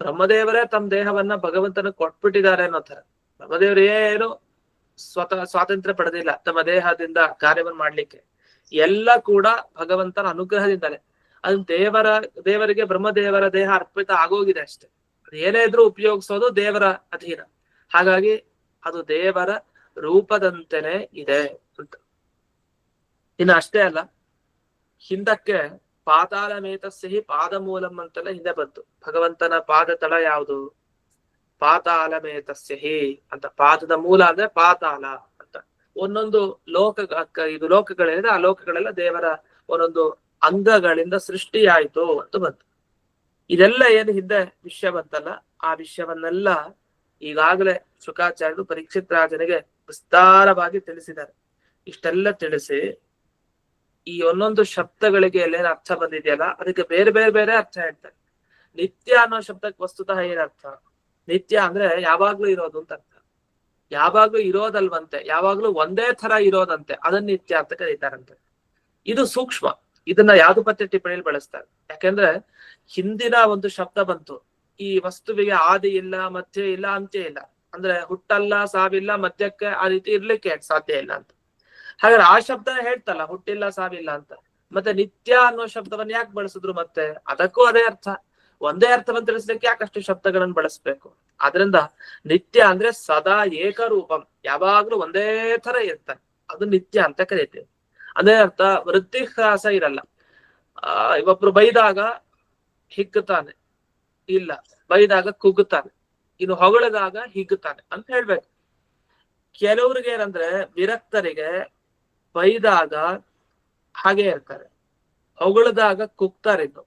[SPEAKER 2] ಬ್ರಹ್ಮದೇವರೇ ತಮ್ಮ ದೇಹವನ್ನ ಭಗವಂತನ ಕೊಟ್ಬಿಟ್ಟಿದ್ದಾರೆ ಅನ್ನೋ ತರ. ಬ್ರಹ್ಮದೇವರು ಏನು ಸ್ವಾತಂತ್ರ್ಯ ಪಡೆದಿಲ್ಲ ತಮ್ಮ ದೇಹದಿಂದ ಕಾರ್ಯವನ್ನು ಮಾಡ್ಲಿಕ್ಕೆ, ಎಲ್ಲ ಕೂಡ ಭಗವಂತನ ಅನುಗ್ರಹದಿಂದಲೇ. ಅದು ದೇವರಿಗೆ ಬ್ರಹ್ಮದೇವರ ದೇಹ ಅರ್ಪಿತ ಆಗೋಗಿದೆ ಅಷ್ಟೇ. ಅದು ಏನೇ ಇದ್ರೂ ಉಪಯೋಗಿಸೋದು ದೇವರ ಅಧೀನ. ಹಾಗಾಗಿ ಅದು ದೇವರ ರೂಪದಂತೆನೆ ಇದೆ ಅಂತ. ಇನ್ನು ಅಷ್ಟೇ ಅಲ್ಲ, ಹಿಂದಕ್ಕೆ ಪಾತಾಳಮೇತಸ್ಸಿ ಪಾದ ಮೂಲಂ ಅಂತೆಲ್ಲ ಹಿಂದೆ ಬಂತು. ಭಗವಂತನ ಪಾದ ತಳ ಯಾವುದು? ಪಾತಾಳಮೇತಸ್ಸಿ ಅಂತ. ಪಾದದ ಮೂಲ ಅಂದ್ರೆ ಪಾತಾಳ ಅಂತ. ಒಂದೊಂದು ಇದು ಲೋಕಗಳಿದೆ, ಆ ಲೋಕಗಳೆಲ್ಲ ದೇವರ ಒಂದೊಂದು ಅಂಗಗಳಿಂದ ಸೃಷ್ಟಿಯಾಯಿತು ಅಂತ ಬಂತು. ಇದೆಲ್ಲ ಏನು ಹಿಂದೆ ವಿಷಯ ಬಂತಲ್ಲ, ಆ ವಿಷಯವನ್ನೆಲ್ಲ ಈಗಾಗಲೇ ಶುಕಾಚಾರ್ಯರು ಪರೀಕ್ಷಿತ್ ರಾಜನಿಗೆ ವಿಸ್ತಾರವಾಗಿ ತಿಳಿಸಿದ್ದಾರೆ. ಇಷ್ಟೆಲ್ಲ ತಿಳಿಸಿ ಈ ಒಂದೊಂದು ಶಬ್ದಗಳಿಗೆ ಎಲ್ಲೇನು ಅರ್ಥ ಬಂದಿದೆಯಲ್ಲ, ಅದಕ್ಕೆ ಬೇರೆ ಬೇರೆ ಬೇರೆ ಅರ್ಥ ಹೇಳ್ತಾರೆ. ನಿತ್ಯ ಅನ್ನೋ ಶಬ್ದಕ್ಕೆ ವಸ್ತುತಃ ಏನರ್ಥ? ನಿತ್ಯ ಅಂದ್ರೆ ಯಾವಾಗ್ಲೂ ಇರೋದು ಅಂತ ಅರ್ಥ. ಯಾವಾಗ್ಲೂ ಇರೋದಲ್ವಂತೆ, ಯಾವಾಗ್ಲೂ ಒಂದೇ ತರ ಇರೋದಂತೆ, ಅದನ್ನ ನಿತ್ಯ ಅಂತ ಕರೀತಾರಂತೆ. ಇದು ಸೂಕ್ಷ್ಮ. ಇದನ್ನ ಯಾವುದು ಪತ್ತೆ ಟಿಪ್ಪಣಿಯಲ್ಲಿ ಬಳಸ್ತಾರೆ. ಯಾಕೆಂದ್ರೆ ಹಿಂದಿನ ಒಂದು ಶಬ್ದ ಬಂತು, ಈ ವಸ್ತುವಿಗೆ ಆದಿ ಇಲ್ಲ, ಮಧ್ಯ ಇಲ್ಲ, ಅಂತ್ಯ ಇಲ್ಲ. ಅಂದ್ರೆ ಹುಟ್ಟಲ್ಲ, ಸಾವಿಲ್ಲ, ಮಧ್ಯಕ್ಕೆ ಆ ರೀತಿ ಇರ್ಲಿಕ್ಕೆ ಸಾಧ್ಯ ಇಲ್ಲ ಅಂತ. ಹಾಗಾದ್ರೆ ಆ ಶಬ್ದನ ಹೇಳ್ತಲ್ಲ, ಹುಟ್ಟಿಲ್ಲ, ಸಾವಿಲ್ಲ ಅಂತ. ಮತ್ತೆ ನಿತ್ಯ ಅನ್ನೋ ಶಬ್ದವನ್ನ ಯಾಕೆ ಬಳಸಿದ್ರು? ಮತ್ತೆ ಅದಕ್ಕೂ ಅದೇ ಅರ್ಥ. ಒಂದೇ ಅರ್ಥವನ್ನು ತಿಳಿಸ್ಲಿಕ್ಕೆ ಯಾಕಷ್ಟು ಶಬ್ದಗಳನ್ನು ಬಳಸ್ಬೇಕು? ಆದ್ರಿಂದ ನಿತ್ಯ ಅಂದ್ರೆ ಸದಾ ಏಕರೂಪಂ, ಯಾವಾಗ್ಲೂ ಒಂದೇ ತರ ಇರ್ತಾನೆ, ಅದು ನಿತ್ಯ ಅಂತ ಕರೀತೀವಿ. ಅದೇ ಅರ್ಥ. ವೃದ್ಧಿಹ್ರಾಸ ಇರಲ್ಲ. ಒಬ್ರು ಬೈದಾಗ ಹಿಗ್ಗುತ್ತಾನೆ ಇಲ್ಲ, ಬೈದಾಗ ಕುಗ್ಗುತ್ತಾನೆ, ಇನ್ನು ಹೊಗಳಿದಾಗ ಹಿಗ್ಗುತ್ತಾನೆ ಅಂತ ಹೇಳ್ಬೇಕು. ಕೆಲವ್ರಿಗೆ ಏನಂದ್ರೆ ವಿರಕ್ತರಿಗೆ ಬೈದಾಗ ಹಾಗೆ ಇರ್ತಾರೆ, ಹೊಗಳಿದಾಗ ಕುಗ್ತಾರೆ. ಇನ್ನು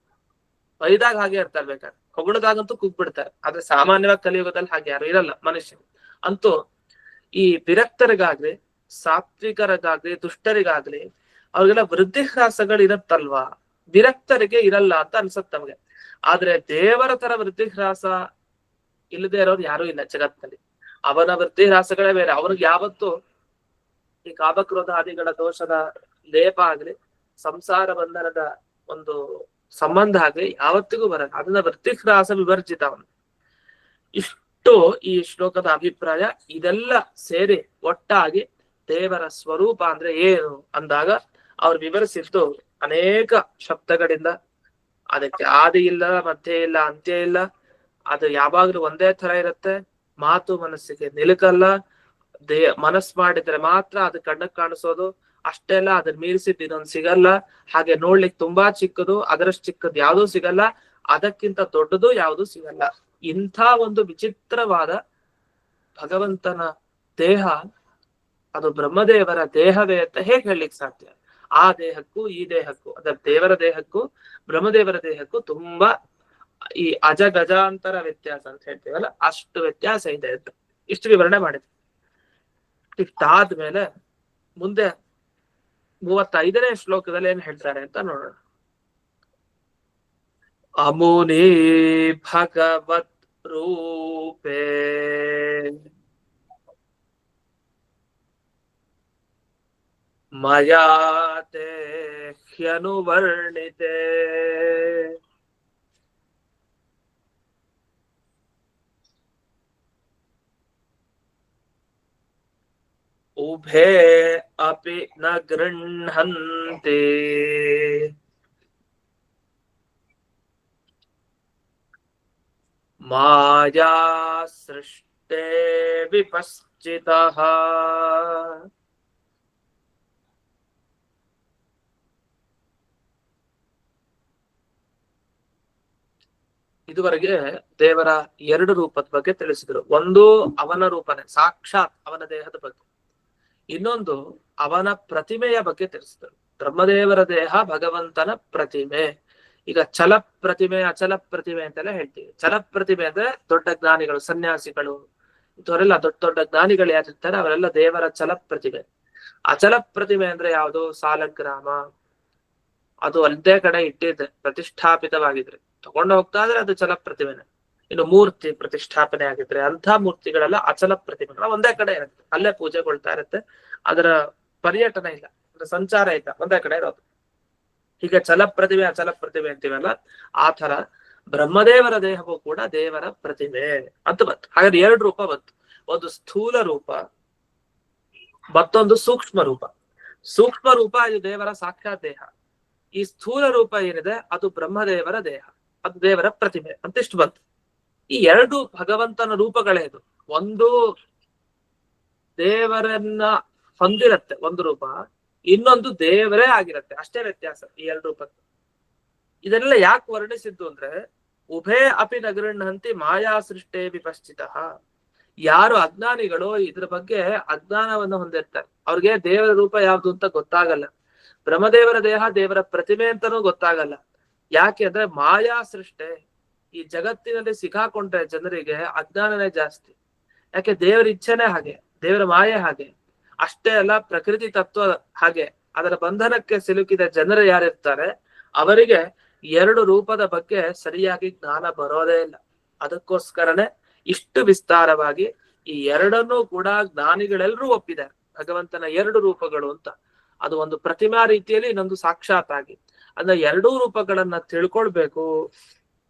[SPEAKER 2] ಬೈದಾಗ ಹಾಗೆ ಇರ್ತಾರೆ, ಬೇಕಾದ್ರೆ ಹೊಗಳಿದಾಗಂತೂ ಕುಗ್ಬಿಡ್ತಾರೆ. ಆದ್ರೆ ಸಾಮಾನ್ಯವಾಗಿ ಕಲಿಯುಗದಲ್ಲಿ ಹಾಗೆ ಯಾರು ಇರಲ್ಲ ಮನುಷ್ಯರು. ಅಂತೂ ಈ ವಿರಕ್ತರಿಗಾಗ್ಲಿ, ಸಾತ್ವಿಕರಿಗಾಗ್ಲಿ, ದುಷ್ಟರಿಗಾಗ್ಲಿ ಅವ್ರಿಗೆಲ್ಲ ವೃದ್ಧಿಹ್ರಾಸಗಳು ಇರತ್ತಲ್ವಾ? ವಿರಕ್ತರಿಗೆ ಇರಲ್ಲ ಅಂತ ಅನ್ಸತ್ ನಮ್ಗೆ. ಆದ್ರೆ ದೇವರ ತರ ವೃದ್ಧಿಹ್ರಾಸ ಇಲ್ಲದೆ ಇರೋರು ಯಾರು ಇಲ್ಲ ಜಗತ್ತಿನಲ್ಲಿ. ಅವನ ವೃದ್ಧಿಹ್ರಾಸಗಳೇ ಬೇರೆ. ಅವ್ರಿಗೆ ಯಾವತ್ತು ಈ ಕಾಮಕ್ರೋಧಾದಿಗಳ ದೋಷದ ಲೇಪ ಆಗ್ಲಿ, ಸಂಸಾರ ಬಂಧನದ ಒಂದು ಸಂಬಂಧ ಆಗ್ಲಿ ಯಾವತ್ತಿಗೂ ಬರಲ್ಲ. ಅದನ್ನ ವೃದ್ಧಿಹ್ರಾಸ ವಿವರ್ಜಿತ ಅವನು. ಇಷ್ಟು ಈ ಶ್ಲೋಕದ ಅಭಿಪ್ರಾಯ. ಇದೆಲ್ಲ ಸೇರಿ ಒಟ್ಟಾಗಿ ದೇವರ ಸ್ವರೂಪ ಅಂದ್ರೆ ಏನು ಅಂದಾಗ ಅವ್ರು ವಿವರಿಸಿದ್ದು ಅನೇಕ ಶಬ್ದಗಳಿಂದ. ಅದಕ್ಕೆ ಆದಿ ಇಲ್ಲ, ಮಧ್ಯೆ ಇಲ್ಲ, ಅಂತ್ಯ ಇಲ್ಲ, ಅದು ಯಾವಾಗ್ಲೂ ಒಂದೇ ತರ ಇರುತ್ತೆ. ಮಾತು ಮನಸ್ಸಿಗೆ ನಿಲುಕಲ್ಲ. ಮನಸ್ ಮಾಡಿದ್ರೆ ಮಾತ್ರ ಅದು ಕಣ್ಣಕ್ ಕಾಣಿಸೋದು. ಅಷ್ಟೇ ಅಲ್ಲ, ಅದನ್ನ ಮೀರಿಸಿದ್ ಇನ್ನೊಂದು ಸಿಗಲ್ಲ. ಹಾಗೆ ನೋಡ್ಲಿಕ್ಕೆ ತುಂಬಾ ಚಿಕ್ಕದು, ಅದರಷ್ಟು ಚಿಕ್ಕದು ಯಾವ್ದೂ ಸಿಗಲ್ಲ, ಅದಕ್ಕಿಂತ ದೊಡ್ಡದು ಯಾವ್ದು ಸಿಗಲ್ಲ. ಇಂಥ ಒಂದು ವಿಚಿತ್ರವಾದ ಭಗವಂತನ ದೇಹ ಅದು ಬ್ರಹ್ಮದೇವರ ದೇಹವೇ ಅಂತ ಹೇಗೆ ಹೇಳಲಿಕ್ಕೆ ಸಾಧ್ಯ? ಆ ದೇಹಕ್ಕೂ ಈ ದೇಹಕ್ಕೂ, ಅದರ ದೇವರ ದೇಹಕ್ಕೂ ಬ್ರಹ್ಮದೇವರ ದೇಹಕ್ಕೂ ತುಂಬಾ ಈ ಅಜಗಜಾಂತರ ವ್ಯತ್ಯಾಸ ಅಂತ ಹೇಳ್ತೀವಲ್ಲ, ಅಷ್ಟು ವ್ಯತ್ಯಾಸ ಇದೆ ಅಂತ ಇಷ್ಟು ವಿವರಣೆ ಮಾಡಿದ್ವಿ. ಇಷ್ಟಾದ್ಮೇಲೆ ಮುಂದೆ 35ನೇ ಶ್ಲೋಕದಲ್ಲಿ ಏನ್ ಹೇಳ್ತಾರೆ ಅಂತ ನೋಡೋಣ. ಅಮುನಿ ಭಗವತ್ ರೂಪೇ ಮಯಾತೆ ಹ್ಯನುವರ್ಣಿತೆ ಉಭೇ ಅಪಿ ನ ಗೃಹಂತೆ ಮಾಯಾ ಸೃಷ್ಟೇ ವಿಪಶ್ಚಿತಃ ಇದುವರೆಗೆ ದೇವರ ಎರಡು ರೂಪದ ಬಗ್ಗೆ ತಿಳಿಸಿದ್ರು. ಒಂದು ಅವನ ರೂಪನೆ, ಸಾಕ್ಷಾತ್ ಅವನ ದೇಹದ ಬಗ್ಗೆ. ಇನ್ನೊಂದು ಅವನ ಪ್ರತಿಮೆಯ ಬಗ್ಗೆ ತಿಳಿಸಿದ್ರು. ಬ್ರಹ್ಮದೇವರ ದೇಹ ಭಗವಂತನ ಪ್ರತಿಮೆ. ಈಗ ಛಲ ಪ್ರತಿಮೆ, ಅಚಲ ಪ್ರತಿಮೆ ಅಂತೆಲ್ಲ ಹೇಳ್ತೀವಿ. ಛಲ ಪ್ರತಿಮೆ ಅಂದ್ರೆ ದೊಡ್ಡ ಜ್ಞಾನಿಗಳು, ಸನ್ಯಾಸಿಗಳು, ಇಂಥವರೆಲ್ಲ ದೊಡ್ಡ ದೊಡ್ಡ ಜ್ಞಾನಿಗಳು ಯಾರಿರ್ತಾರೆ ಅವರೆಲ್ಲ ದೇವರ ಛಲ ಪ್ರತಿಮೆ. ಅಚಲ ಪ್ರತಿಮೆ ಅಂದ್ರೆ ಯಾವುದು? ಸಾಲಗ್ರಾಮ. ಅದು ಒಂದೇ ಕಡೆ ಇಟ್ಟಿದ್ರೆ, ಪ್ರತಿಷ್ಠಾಪಿತವಾಗಿದ್ರೆ ತಗೊಂಡು ಹೋಗ್ತಾ ಇದ್ರೆ ಅದು ಛಲ ಪ್ರತಿಮೆನೆ. ಇನ್ನು ಮೂರ್ತಿ ಪ್ರತಿಷ್ಠಾಪನೆ ಆಗಿದ್ರೆ ಅಂಥ ಮೂರ್ತಿಗಳೆಲ್ಲ ಅಚಲ ಪ್ರತಿಮೆಗಳ ಒಂದೇ ಕಡೆ ಇರುತ್ತೆ, ಅಲ್ಲೇ ಪೂಜೆಗೊಳ್ತಾ ಇರುತ್ತೆ. ಅದರ ಪರ್ಯಟನ ಇಲ್ಲ, ಅದರ ಸಂಚಾರ ಇಲ್ಲ, ಒಂದೇ ಕಡೆ ಇರೋದು. ಹೀಗೆ ಛಲ ಪ್ರತಿಮೆ, ಅಚಲ ಪ್ರತಿಮೆ ಅಂತೀವಲ್ಲ, ಆ ತರ ಬ್ರಹ್ಮದೇವರ ದೇಹವೂ ಕೂಡ ದೇವರ ಪ್ರತಿಮೆ ಅಂತ ಬಂತು. ಹಾಗಾದ್ರೆ ಎರಡು ರೂಪ ಬಂತು. ಒಂದು ಸ್ಥೂಲ ರೂಪ, ಮತ್ತೊಂದು ಸೂಕ್ಷ್ಮ ರೂಪ. ಸೂಕ್ಷ್ಮ ರೂಪ ಇದು ದೇವರ ಸಾಕ್ಷಾತ್ ದೇಹ. ಈ ಸ್ಥೂಲ ರೂಪ ಏನಿದೆ ಅದು ಬ್ರಹ್ಮದೇವರ ದೇಹ, ಅದು ದೇವರ ಪ್ರತಿಮೆ ಅಂತ ಇಷ್ಟು ಬಂತು. ಈ ಎರಡು ಭಗವಂತನ ರೂಪಗಳೇ ಇದು. ಒಂದು ದೇವರನ್ನ ಹೊಂದಿರತ್ತೆ ಒಂದು ರೂಪ, ಇನ್ನೊಂದು ದೇವರೇ ಆಗಿರತ್ತೆ, ಅಷ್ಟೇ ವ್ಯತ್ಯಾಸ ಈ ಎರಡು ರೂಪಕ್ಕೆ. ಇದೆಲ್ಲ ಯಾಕೆ ವರ್ಣಿಸಿದ್ದು ಅಂದ್ರೆ ಉಭೇ ಅಪಿ ನಗೃಹಂತಿ ಮಾಯಾ ಸೃಷ್ಟೇ ವಿಪಶ್ಚಿತ. ಯಾರು ಅಜ್ಞಾನಿಗಳು ಇದ್ರ ಬಗ್ಗೆ ಅಜ್ಞಾನವನ್ನು ಹೊಂದಿರ್ತಾರೆ, ಅವ್ರಿಗೆ ದೇವರ ರೂಪ ಯಾವ್ದು ಅಂತ ಗೊತ್ತಾಗಲ್ಲ, ಬ್ರಹ್ಮದೇವರ ದೇಹ ದೇವರ ಪ್ರತಿಮೆ ಅಂತಾನೂ ಗೊತ್ತಾಗಲ್ಲ. ಯಾಕೆ ಅಂದ್ರೆ ಮಾಯಾ ಸೃಷ್ಟೆ, ಈ ಜಗತ್ತಿನಲ್ಲಿ ಸಿಕ್ಕಾಕೊಂಡ್ರೆ ಜನರಿಗೆ ಅಜ್ಞಾನನೇ ಜಾಸ್ತಿ. ಯಾಕೆ ದೇವರ ಇಚ್ಛೆನೇ ಹಾಗೆ, ದೇವರ ಮಾಯೆ ಹಾಗೆ. ಅಷ್ಟೇ ಅಲ್ಲ, ಪ್ರಕೃತಿ ತತ್ವ ಹಾಗೆ. ಅದರ ಬಂಧನಕ್ಕೆ ಸಿಲುಕಿದ ಜನರು ಯಾರಿರ್ತಾರೆ ಅವರಿಗೆ ಎರಡು ರೂಪದ ಬಗ್ಗೆ ಸರಿಯಾಗಿ ಜ್ಞಾನ ಬರೋದೇ ಇಲ್ಲ. ಅದಕ್ಕೋಸ್ಕರನೇ ಇಷ್ಟು ವಿಸ್ತಾರವಾಗಿ ಈ ಎರಡನ್ನೂ ಕೂಡ ಜ್ಞಾನಿಗಳೆಲ್ಲರೂ ಒಪ್ಪಿದ್ದಾರೆ, ಭಗವಂತನ ಎರಡು ರೂಪಗಳು ಅಂತ. ಅದು ಒಂದು ಪ್ರತಿಮಾ ರೀತಿಯಲ್ಲಿ, ಇನ್ನೊಂದು ಸಾಕ್ಷಾತ್ ಆಗಿ. ಅಂದ್ರೆ ಎರಡೂ ರೂಪಗಳನ್ನ ತಿಳ್ಕೊಳ್ಬೇಕು,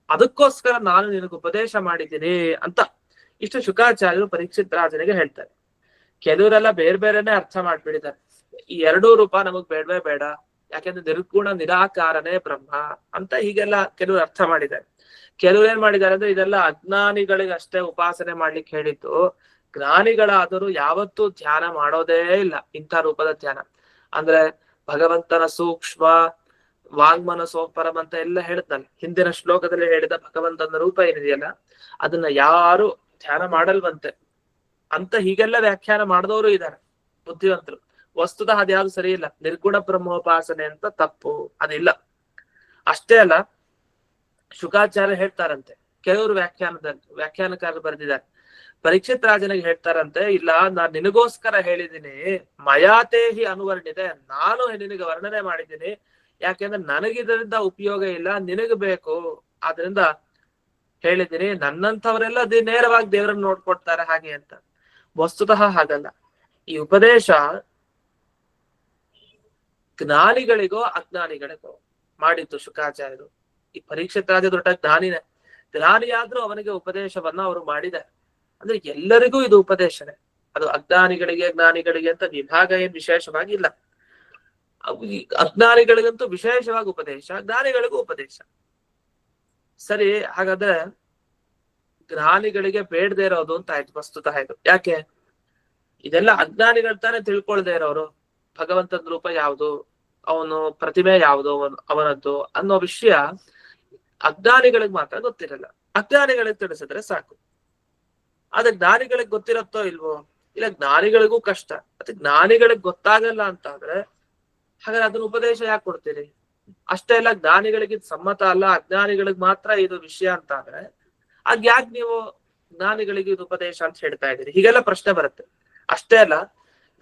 [SPEAKER 2] ಅದಕ್ಕೋಸ್ಕರ ನಾನು ನಿನಗೆ ಉಪದೇಶ ಮಾಡಿದ್ದೀನಿ ಅಂತ ಇಷ್ಟು ಶುಕಾಚಾರ್ಯರು ಪರೀಕ್ಷಿತ್ ರಾಜನಿಗೆ ಹೇಳ್ತಾರೆ. ಕೆಲವರೆಲ್ಲ ಬೇರೆ ಬೇರೆನೆ ಅರ್ಥ ಮಾಡ್ಬಿಟ್ಟಿದ್ದಾರೆ. ಈ ಎರಡೂ ರೂಪ ನಮಗ್ ಬೇಡವೇ ಬೇಡ, ಯಾಕೆಂದ್ರೆ ನಿರ್ಗುಣ ನಿರಾಕಾರನೇ ಬ್ರಹ್ಮ ಅಂತ ಹೀಗೆಲ್ಲ ಕೆಲವರು ಅರ್ಥ ಮಾಡಿದ್ದಾರೆ. ಕೆಲವ್ರು ಏನ್ ಮಾಡಿದ್ದಾರೆ ಅಂದ್ರೆ ಇದೆಲ್ಲ ಅಜ್ಞಾನಿಗಳಿಗೆ ಅಷ್ಟೇ ಉಪಾಸನೆ ಮಾಡ್ಲಿಕ್ಕೆ ಹೇಳಿದ್ದು, ಜ್ಞಾನಿಗಳಾದರೂ ಯಾವತ್ತೂ ಧ್ಯಾನ ಮಾಡೋದೇ ಇಲ್ಲ ಇಂಥ ರೂಪದ ಧ್ಯಾನ. ಅಂದ್ರೆ ಭಗವಂತನ ಸೂಕ್ಷ್ಮ ವಾಂಗ್ಮನಸೋಪರಂ ಅಂತ ಎಲ್ಲ ಹೇಳಿದ್ನಲ್ಲ, ಹಿಂದಿನ ಶ್ಲೋಕದಲ್ಲಿ ಹೇಳಿದ ಭಗವಂತನ ರೂಪ ಏನಿದೆಯಲ್ಲ ಅದನ್ನ ಯಾರು ಧ್ಯಾನ ಮಾಡಲ್ವಂತೆ ಅಂತ ಹೀಗೆಲ್ಲ ವ್ಯಾಖ್ಯಾನ ಮಾಡಿದವರು ಇದ್ದಾರೆ ಬುದ್ಧಿವಂತರು. ವಸ್ತುತಃ ಅದ್ಯಾವ್ದು ಸರಿ ಇಲ್ಲ, ನಿರ್ಗುಣ ಬ್ರಹ್ಮೋಪಾಸನೆ ಅಂತ ತಪ್ಪು, ಅದಿಲ್ಲ. ಅಷ್ಟೇ ಅಲ್ಲ, ಶುಕಾಚಾರ್ಯ ಹೇಳ್ತಾರಂತೆ, ಕೆಲವರು ವ್ಯಾಖ್ಯಾನಕಾರರು ಬರೆದಿದ್ದಾರೆ, ಪರೀಕ್ಷಿತ್ ರಾಜನಿಗೆ ಹೇಳ್ತಾರಂತೆ, ಇಲ್ಲ ನಾನ್ ನಿನಗೋಸ್ಕರ ಹೇಳಿದ್ದೀನಿ, ಮಯಾತೇಹಿ ಅನುವರ್ಣಿದೆ, ನಾನು ನಿನಗೆ ವರ್ಣನೆ ಮಾಡಿದ್ದೀನಿ, ಯಾಕೆಂದ್ರೆ ನನಗಿದರಿಂದ ಉಪಯೋಗ ಇಲ್ಲ, ನಿನಗೆ ಬೇಕು, ಆದ್ರಿಂದ ಹೇಳಿದ್ದೀನಿ. ನನ್ನಂಥವರೆಲ್ಲ ನೇರವಾಗಿ ದೇವರನ್ನ ನೋಡ್ಕೊಡ್ತಾರೆ ಹಾಗೆ ಅಂತ. ವಸ್ತುತಃ ಹಾಗಲ್ಲ. ಈ ಉಪದೇಶ ಜ್ಞಾನಿಗಳಿಗೋ ಅಜ್ಞಾನಿಗಳಿಗೋ ಮಾಡಿದ್ದು ಶುಕಾಚಾರ್ಯರು. ಈ ಪರೀಕ್ಷಿತ್ ರಾಜ ದೊಡ್ಡ ಜ್ಞಾನಿನೇ, ಜ್ಞಾನಿಯಾದ್ರೂ ಅವನಿಗೆ ಉಪದೇಶವನ್ನ ಅವರು ಮಾಡಿದ್ದಾರೆ. ಅಂದ್ರೆ ಎಲ್ಲರಿಗೂ ಇದು ಉಪದೇಶನೇ, ಅದು ಅಜ್ಞಾನಿಗಳಿಗೆ ಜ್ಞಾನಿಗಳಿಗೆ ಅಂತ ವಿಭಾಗ ಏನ್ ವಿಶೇಷವಾಗಿ ಇಲ್ಲ. ಅಜ್ಞಾನಿಗಳಿಗಂತೂ ವಿಶೇಷವಾಗಿ ಉಪದೇಶ, ಜ್ಞಾನಿಗಳಿಗೂ ಉಪದೇಶ. ಸರಿ, ಹಾಗಾದ್ರೆ ಜ್ಞಾನಿಗಳಿಗೆ ಬೇಡದೇ ಇರೋದು ಅಂತ ಆಯ್ತು ವಸ್ತುತಃ ಇದು. ಯಾಕೆ ಇದೆಲ್ಲ ಅಜ್ಞಾನಿಗಳು ತಾನೇ ತಿಳ್ಕೊಳ್ದೇ ಇರೋರು, ಭಗವಂತನ ರೂಪ ಯಾವುದು, ಅವನು ಪ್ರತಿಮೆ ಯಾವುದು ಅವನದ್ದು ಅನ್ನೋ ವಿಷಯ ಅಜ್ಞಾನಿಗಳಿಗೆ ಮಾತ್ರ ಗೊತ್ತಿರಲ್ಲ. ಅಜ್ಞಾನಿಗಳಿಗೆ ತಿಳಿಸಿದ್ರೆ ಸಾಕು. ಆದ್ರೆ ಜ್ಞಾನಿಗಳಿಗೆ ಗೊತ್ತಿರತ್ತೋ ಇಲ್ವೋ? ಇಲ್ಲ, ಜ್ಞಾನಿಗಳಿಗೂ ಕಷ್ಟ. ಮತ್ತೆ ಜ್ಞಾನಿಗಳಿಗೆ ಗೊತ್ತಾಗಲ್ಲ ಅಂತ ಆದ್ರೆ ಹಾಗಾದ್ರೆ ಅದನ್ನ ಉಪದೇಶ ಯಾಕೆ ಕೊಡ್ತೀರಿ? ಅಷ್ಟೇ ಅಲ್ಲ, ಜ್ಞಾನಿಗಳಿಗೆ ಸಮ್ಮತ ಅಲ್ಲ, ಅಜ್ಞಾನಿಗಳಿಗೆ ಮಾತ್ರ ಇದು ವಿಷಯ ಅಂತ ಆದ್ರೆ ಅದ್ ಯಾಕೆ ನೀವು ಜ್ಞಾನಿಗಳಿಗೆ ಇದು ಉಪದೇಶ ಅಂತ ಹೇಳ್ತಾ ಇದ್ದೀರಿ? ಹೀಗೆಲ್ಲ ಪ್ರಶ್ನೆ ಬರುತ್ತೆ. ಅಷ್ಟೇ ಅಲ್ಲ,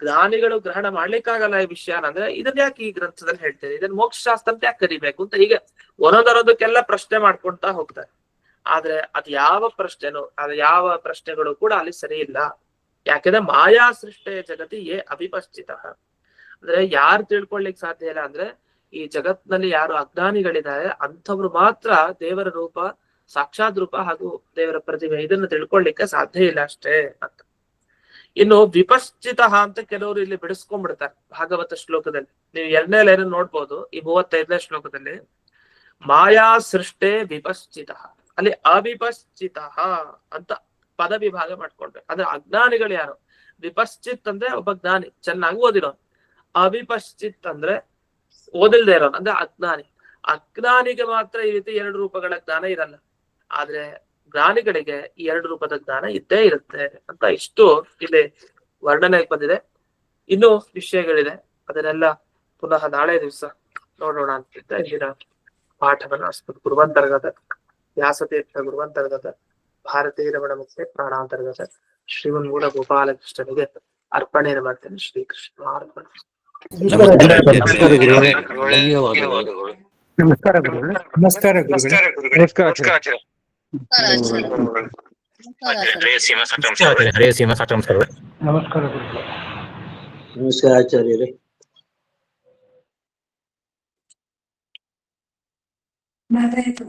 [SPEAKER 2] ಜ್ಞಾನಿಗಳು ಗ್ರಹಣ ಮಾಡ್ಲಿಕ್ಕಾಗಲ್ಲ ಈ ವಿಷಯ ಅಂದ್ರೆ ಇದನ್ನ ಯಾಕೆ ಈ ಗ್ರಂಥದಲ್ಲಿ ಹೇಳ್ತೀರಿ, ಇದನ್ನ ಮೋಕ್ಷ ಶಾಸ್ತ್ರ ಅಂತ ಯಾಕೆ ಕರಿಬೇಕು ಅಂತ ಹೀಗೆ ಒಂದೊಂದರೋದಕ್ಕೆಲ್ಲ ಪ್ರಶ್ನೆ ಮಾಡ್ಕೊಂತಾ ಹೋಗ್ತಾರೆ. ಆದ್ರೆ ಅದ್ ಯಾವ ಪ್ರಶ್ನೆನೋ, ಅದು ಯಾವ ಪ್ರಶ್ನೆಗಳು ಕೂಡ ಅಲ್ಲಿ ಸರಿ ಇಲ್ಲ. ಯಾಕೆಂದ್ರೆ ಮಾಯಾ ಸೃಷ್ಟೇ ಜಗತಿ ಅವಿಪಶ್ಚಿತ. ಅಂದ್ರೆ ಯಾರು ತಿಳ್ಕೊಳ್ಲಿಕ್ ಸಾಧ್ಯ ಇಲ್ಲ ಅಂದ್ರೆ ಈ ಜಗತ್ನಲ್ಲಿ ಯಾರು ಅಜ್ಞಾನಿಗಳಿದ್ದಾರೆ ಅಂಥವ್ರು ಮಾತ್ರ ದೇವರ ರೂಪ, ಸಾಕ್ಷಾತ್ ರೂಪ ಹಾಗೂ ದೇವರ ಪ್ರತಿಮೆ ಇದನ್ನ ತಿಳ್ಕೊಳ್ಲಿಕ್ಕೆ ಸಾಧ್ಯ ಇಲ್ಲ ಅಷ್ಟೇ ಅಂತ. ಇನ್ನು ವಿಪಶ್ಚಿತ ಅಂತ ಕೆಲವರು ಇಲ್ಲಿ ಬಿಡಿಸ್ಕೊಂಡ್ಬಿಡ್ತಾರೆ ಭಾಗವತ ಶ್ಲೋಕದಲ್ಲಿ. ನೀವು 2ನೇ ಲೈನ್ ನೋಡ್ಬೋದು, ಈ 35ನೇ ಶ್ಲೋಕದಲ್ಲಿ ಮಾಯಾ ಸೃಷ್ಟೇ ವಿಪಶ್ಚಿತ, ಅಲ್ಲಿ ಅವಿಪಶ್ಚಿತ ಅಂತ ಪದ ವಿಭಾಗ ಮಾಡ್ಕೊಂಡ್ರೆ ಅಂದ್ರೆ ಅಜ್ಞಾನಿಗಳು ಯಾರು? ವಿಪಶ್ಚಿತ್ ಅಂದ್ರೆ ಒಬ್ಬ ಜ್ಞಾನಿ, ಚೆನ್ನಾಗಿ ಓದಿರೋನು. ಅವಿಪಶ್ಚಿತ್ ಅಂದ್ರೆ ಓದಿಲ್ದೇ ಇರೋನು, ಅಂದ್ರೆ ಅಜ್ಞಾನಿ. ಅಜ್ಞಾನಿಗೆ ಮಾತ್ರ ಈ ರೀತಿ ಎರಡು ರೂಪಗಳ ಜ್ಞಾನ ಇರಲ್ಲ, ಆದ್ರೆ ಜ್ಞಾನಿಗಳಿಗೆ ಈ ಎರಡು ರೂಪದ ಜ್ಞಾನ ಇದ್ದೇ ಇರುತ್ತೆ ಅಂತ ಇಷ್ಟು ಇಲ್ಲಿ ವರ್ಣನೆ ಬಂದಿದೆ. ಇನ್ನೂ ವಿಷಯಗಳಿದೆ, ಅದನ್ನೆಲ್ಲ ಪುನಃ ನಾಳೆ ದಿವಸ ನೋಡೋಣ ಅಂತ ಇಂದಿನ ಪಾಠವನ್ನು ಗುರುವಂತರ್ಗತ ವ್ಯಾಸತೀರ್ಥ ಗುರುವಂತರ್ಗತ ಭಾರತೀಯ ರಮಣ ಮುಕ್ತಿ ಪ್ರಾಣಾಂತರ್ಗತ ಶ್ರೀಮನ್ ಮೂಲ ಗೋಪಾಲಕೃಷ್ಣನಿಗೆ ಅರ್ಪಣೆಯನ್ನು ಮಾಡ್ತೇನೆ. ಶ್ರೀಕೃಷ್ಣ ಅರ್ಪಣೆ.
[SPEAKER 1] ನಮಸ್ಕಾರ ಗುರುಗಳೇ.
[SPEAKER 4] ನಮಸ್ಕಾರ ಗುರುಗಳೇ.
[SPEAKER 1] ನಮಸ್ಕಾರ ಆಚಾರ್ಯ.
[SPEAKER 5] ಹರೇ ಶ್ರೀನಿವಾಸ ನಮಸ್ಕಾರ.
[SPEAKER 4] ನಮಸ್ಕಾರ ಗುರುಗಳೇ.
[SPEAKER 6] ನಮಸ್ಕಾರ ಆಚಾರ್ಯರೇ.
[SPEAKER 7] ಮಾತಾಡ್ತು